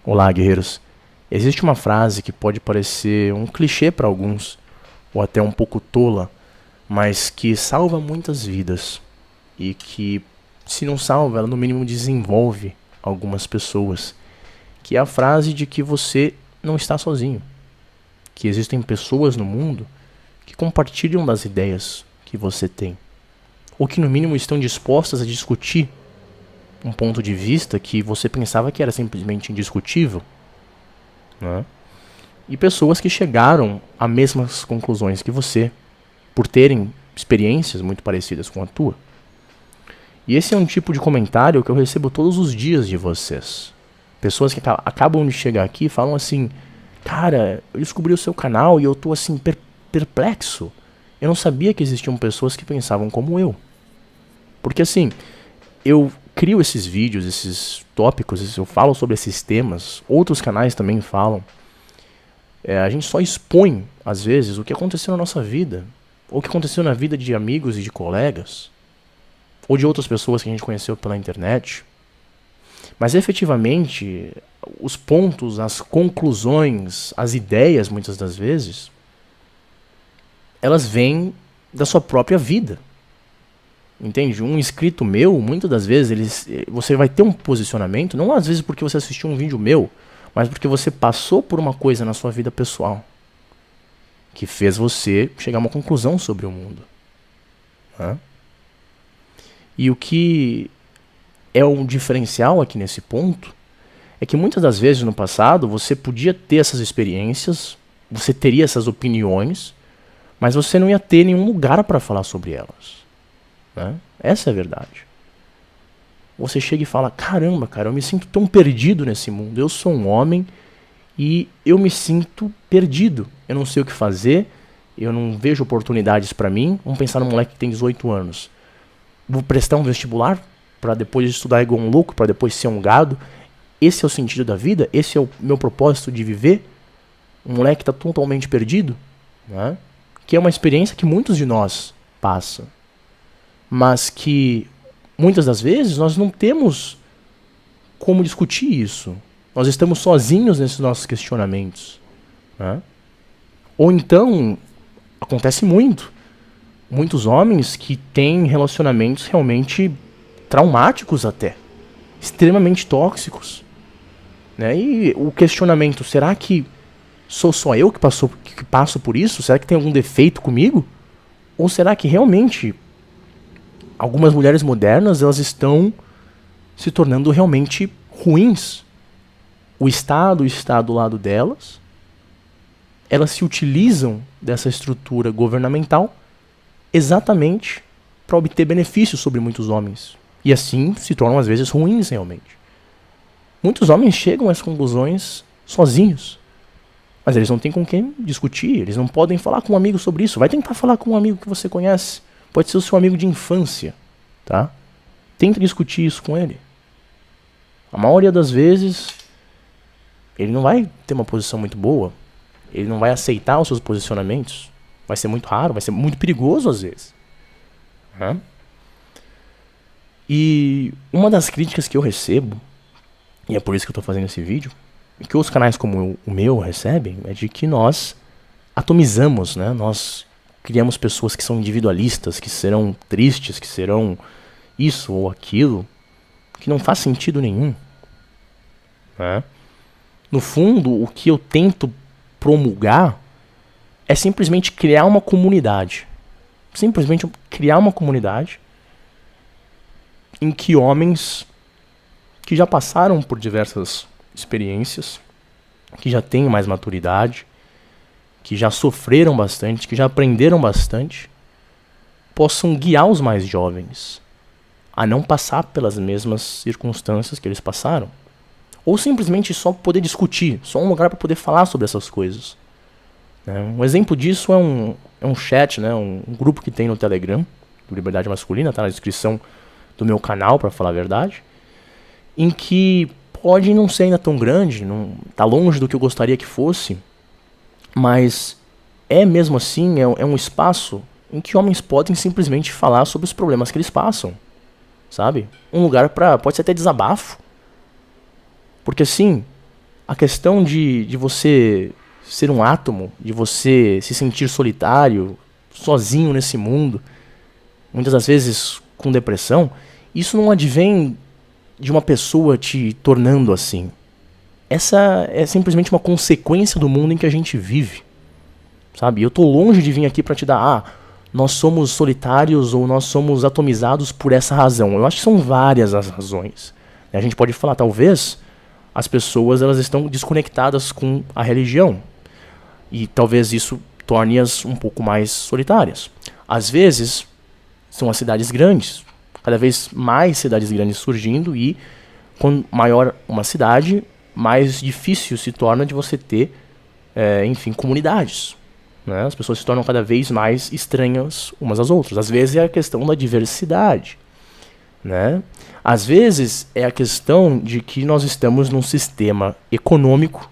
Olá, guerreiros. Existe uma frase que pode parecer um clichê para alguns, ou até um pouco tola, mas que salva muitas vidas. E que, se não salva, ela no mínimo desenvolve algumas pessoas. Que é a frase de que você não está sozinho. Que existem pessoas no mundo que compartilham das ideias que você tem. Ou que no mínimo estão dispostas a discutir um ponto de vista que você pensava que era simplesmente indiscutível, né? E pessoas que chegaram a mesmas conclusões que você, por terem experiências muito parecidas com a tua. E esse é um tipo de comentário que eu recebo todos os dias de vocês. Pessoas que acabam de chegar aqui e falam assim: cara, eu descobri o seu canal e eu tô assim perplexo. Eu não sabia que existiam pessoas que pensavam como eu. Porque assim, eu crio esses vídeos, esses tópicos, eu falo sobre esses temas, outros canais também falam. A gente só expõe, às vezes, o que aconteceu na nossa vida, ou o que aconteceu na vida de amigos e de colegas, ou de outras pessoas que a gente conheceu pela internet. Mas efetivamente, os pontos, as conclusões, as ideias, muitas das vezes, elas vêm da sua própria vida. Entende? Um inscrito meu, muitas das vezes, você vai ter um posicionamento, não às vezes porque você assistiu um vídeo meu, mas porque você passou por uma coisa na sua vida pessoal que fez você chegar a uma conclusão sobre o mundo. Né? E o que é um diferencial aqui nesse ponto é que muitas das vezes no passado você podia ter essas experiências, você teria essas opiniões, mas você não ia ter nenhum lugar para falar sobre elas. Né? Essa é a verdade. Você chega e fala: caramba, cara, eu me sinto tão perdido nesse mundo. Eu sou um homem e eu me sinto perdido. Eu não sei o que fazer, eu não vejo oportunidades pra mim. Vamos pensar num moleque que tem 18 anos. Vou prestar um vestibular pra depois estudar igual um louco, pra depois ser um gado. Esse é o sentido da vida? Esse é o meu propósito de viver? Um moleque que tá totalmente perdido? Né? Que é uma experiência que muitos de nós passam. Mas que muitas das vezes nós não temos como discutir isso. Nós estamos sozinhos nesses nossos questionamentos. Né? Ou então, acontece muitos homens que têm relacionamentos realmente traumáticos até. Extremamente tóxicos. Né? E o questionamento: será que sou só eu que passo por isso? Será que tem algum defeito comigo? Ou será que realmente algumas mulheres modernas, elas estão se tornando realmente ruins? O Estado está do lado delas, elas se utilizam dessa estrutura governamental exatamente para obter benefícios sobre muitos homens. E assim se tornam às vezes ruins realmente. Muitos homens chegam a essas conclusões sozinhos. Mas eles não têm com quem discutir, eles não podem falar com um amigo sobre isso. Vai tentar falar com um amigo que você conhece. Pode ser o seu amigo de infância, tá? Tenta discutir isso com ele. A maioria das vezes, ele não vai ter uma posição muito boa. Ele não vai aceitar os seus posicionamentos. Vai ser muito raro, vai ser muito perigoso às vezes. Né? E uma das críticas que eu recebo, e é por isso que eu estou fazendo esse vídeo, e que os canais como o meu recebem, é de que nós atomizamos, né? Nós criamos pessoas que são individualistas, que serão tristes, que serão isso ou aquilo, que não faz sentido nenhum. Né? No fundo, o que eu tento promulgar é simplesmente criar uma comunidade. Simplesmente criar uma comunidade em que homens que já passaram por diversas experiências, que já têm mais maturidade, que já sofreram bastante, que já aprenderam bastante, possam guiar os mais jovens a não passar pelas mesmas circunstâncias que eles passaram. Ou simplesmente só poder discutir, só um lugar para poder falar sobre essas coisas. Um exemplo disso é um chat, né, um grupo que tem no Telegram, do Liberdade Masculina, tá na descrição do meu canal, para falar a verdade, em que pode não ser ainda tão grande, não, tá longe do que eu gostaria que fosse, mas é mesmo assim, é um espaço em que homens podem simplesmente falar sobre os problemas que eles passam, sabe? Um lugar pode ser até desabafo. Porque assim, A questão de você ser um átomo, de você se sentir solitário, sozinho nesse mundo, muitas das vezes com depressão, isso não advém de uma pessoa te tornando assim. Essa é simplesmente uma consequência do mundo em que a gente vive, sabe? Eu tô longe de vir aqui pra te dar, nós somos solitários ou nós somos atomizados por essa razão. Eu acho que são várias as razões. A gente pode falar, talvez, as pessoas elas estão desconectadas com a religião. E talvez isso torne-as um pouco mais solitárias. Às vezes, são as cidades grandes. Cada vez mais cidades grandes surgindo e, quanto maior uma cidade, mais difícil se torna de você ter, enfim, comunidades. Né? As pessoas se tornam cada vez mais estranhas umas às outras. Às vezes é a questão da diversidade. Né? Às vezes é a questão de que nós estamos num sistema econômico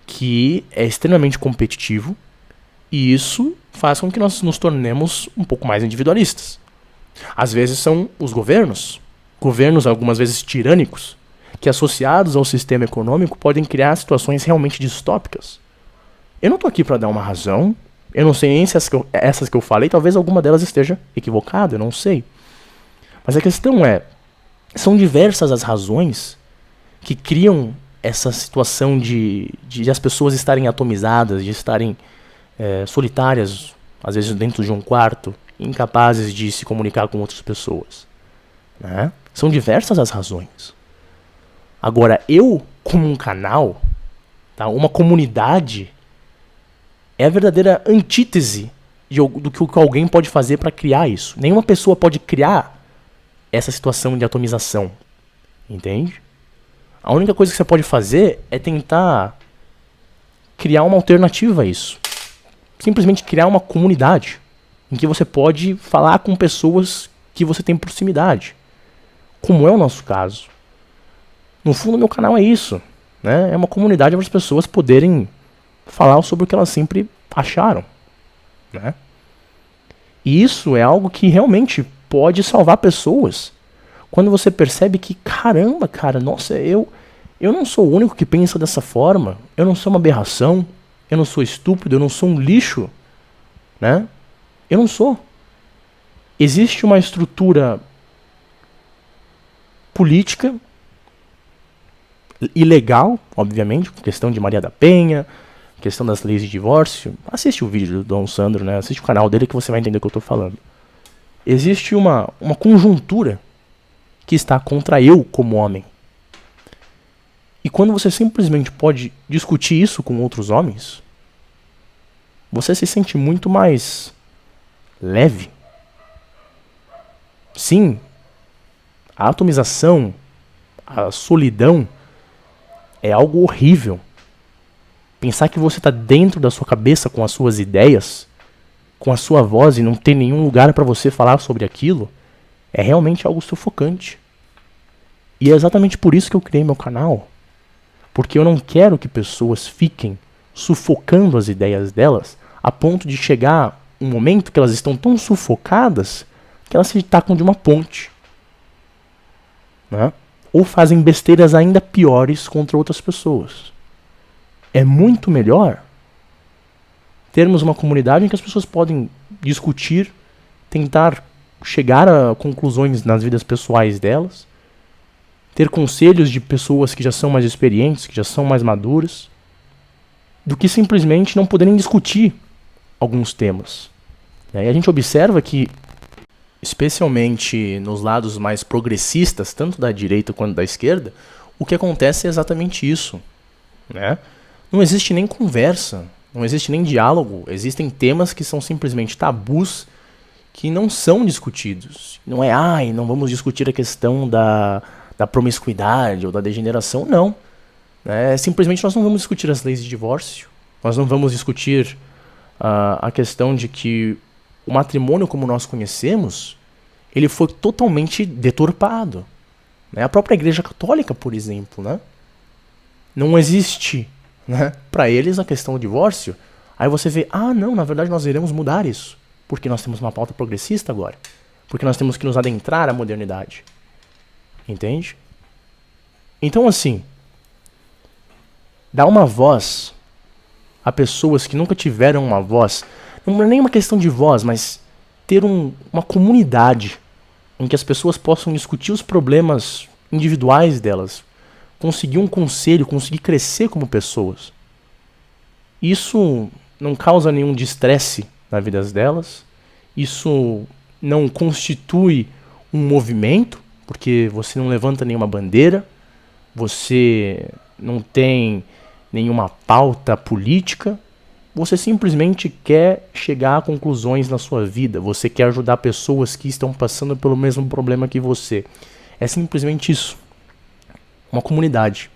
que é extremamente competitivo e isso faz com que nós nos tornemos um pouco mais individualistas. Às vezes são os governos algumas vezes tirânicos, que associados ao sistema econômico podem criar situações realmente distópicas. Eu não estou aqui para dar uma razão, eu não sei nem se essas que eu falei, talvez alguma delas esteja equivocada, eu não sei. Mas a questão são diversas as razões que criam essa situação de as pessoas estarem atomizadas, de estarem solitárias, às vezes dentro de um quarto, incapazes de se comunicar com outras pessoas. Né? São diversas as razões. Agora, eu, como um canal, tá, uma comunidade, é a verdadeira antítese do que alguém pode fazer para criar isso. Nenhuma pessoa pode criar essa situação de atomização. Entende? A única coisa que você pode fazer é tentar criar uma alternativa a isso. Simplesmente criar uma comunidade em que você pode falar com pessoas que você tem proximidade. Como é o nosso caso. No fundo, meu canal é isso. Né? É uma comunidade para as pessoas poderem falar sobre o que elas sempre acharam. Né? E isso é algo que realmente pode salvar pessoas. Quando você percebe que, caramba, cara, nossa, eu não sou o único que pensa dessa forma. Eu não sou uma aberração. Eu não sou estúpido. Eu não sou um lixo. Né? Eu não sou. Existe uma estrutura política ilegal, obviamente, questão de Maria da Penha, questão das leis de divórcio. Assiste o vídeo do Dom Sandro, né? Assiste o canal dele que você vai entender o que eu estou falando. Existe uma conjuntura que está contra eu como homem. E quando você simplesmente pode discutir isso com outros homens, você se sente muito mais leve. Sim, a atomização, a solidão é algo horrível. Pensar que você está dentro da sua cabeça com as suas ideias, com a sua voz e não tem nenhum lugar para você falar sobre aquilo, é realmente algo sufocante. E é exatamente por isso que eu criei meu canal. Porque eu não quero que pessoas fiquem sufocando as ideias delas a ponto de chegar um momento que elas estão tão sufocadas que elas se tacam de uma ponte. Né? Ou fazem besteiras ainda piores contra outras pessoas. É muito melhor termos uma comunidade em que as pessoas podem discutir, tentar chegar a conclusões nas vidas pessoais delas, ter conselhos de pessoas que já são mais experientes, que já são mais maduras, do que simplesmente não poderem discutir alguns temas. E a gente observa que, especialmente nos lados mais progressistas, tanto da direita quanto da esquerda, o que acontece é exatamente isso. Né? Não existe nem conversa, não existe nem diálogo, existem temas que são simplesmente tabus que não são discutidos. Não é, não vamos discutir a questão da promiscuidade ou da degeneração, não. Simplesmente nós não vamos discutir as leis de divórcio, nós não vamos discutir a questão de que o matrimônio como nós conhecemos, ele foi totalmente deturpado. Né? A própria Igreja Católica, por exemplo, né? Não existe, né, para eles a questão do divórcio. Aí você vê, não, na verdade nós iremos mudar isso, porque nós temos uma pauta progressista agora, porque nós temos que nos adentrar à modernidade. Entende? Então, assim, dar uma voz a pessoas que nunca tiveram uma voz. Não é nem uma questão de voz, mas ter uma comunidade em que as pessoas possam discutir os problemas individuais delas, conseguir um conselho, conseguir crescer como pessoas. Isso não causa nenhum estresse na vida delas, isso não constitui um movimento, porque você não levanta nenhuma bandeira, você não tem nenhuma pauta política, você simplesmente quer chegar a conclusões na sua vida, você quer ajudar pessoas que estão passando pelo mesmo problema que você. É simplesmente isso. Uma comunidade.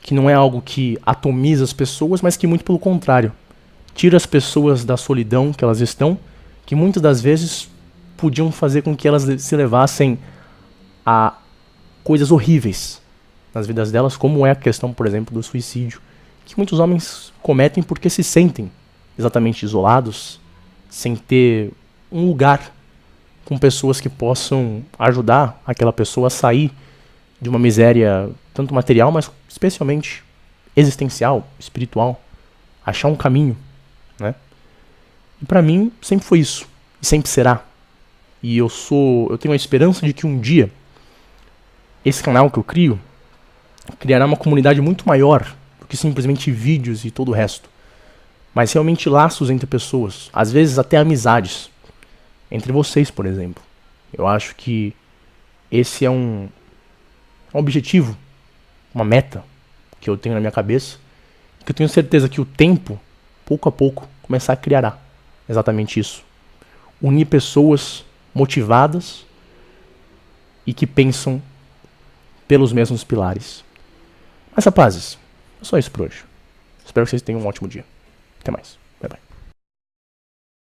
Que não é algo que atomiza as pessoas, mas que muito pelo contrário. Tira as pessoas da solidão que elas estão, que muitas das vezes podiam fazer com que elas se levassem a coisas horríveis nas vidas delas, como é a questão, por exemplo, do suicídio, que muitos homens cometem porque se sentem exatamente isolados, sem ter um lugar com pessoas que possam ajudar aquela pessoa a sair de uma miséria tanto material, mas especialmente existencial, espiritual, achar um caminho, né? E pra mim sempre foi isso, e sempre será. E eu tenho a esperança de que um dia esse canal que eu crio criará uma comunidade muito maior do que simplesmente vídeos e todo o resto, mas realmente laços entre pessoas, às vezes até amizades entre vocês, por exemplo. Eu acho que esse é um objetivo, uma meta que eu tenho na minha cabeça, que eu tenho certeza que o tempo, pouco a pouco, começar a criará exatamente isso. Unir pessoas motivadas e que pensam pelos mesmos pilares. Mas rapazes, é só isso por hoje. Espero que vocês tenham um ótimo dia. Até mais. Bye bye.